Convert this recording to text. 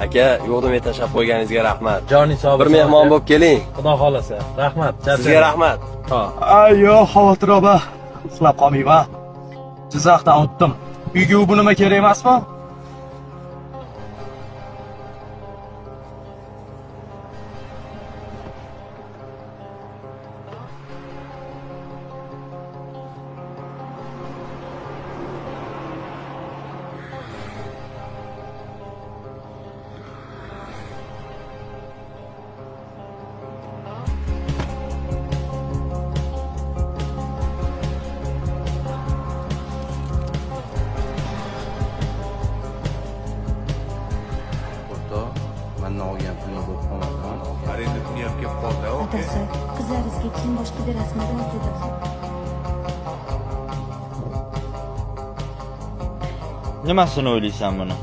Aka, yo'qdimay tashlab qo'yganingizga rahmat. Joning sog' Bir mehmon bo'lib keling. Xudo xolasa. Rahmat. Sizga rahmat. Yo'q, xavotir oba. Uxlab qolmayman. Jizzaxdan o'tdim. Uyga bu nima kerak emasmi? Mandan olgan puling bo'lib qolmasin. Arenda puli ham kelib qoldi. Otasi, qizlaringizga kiyim boshqa berasizmi dedi. Nimasini o'ylaysan buni?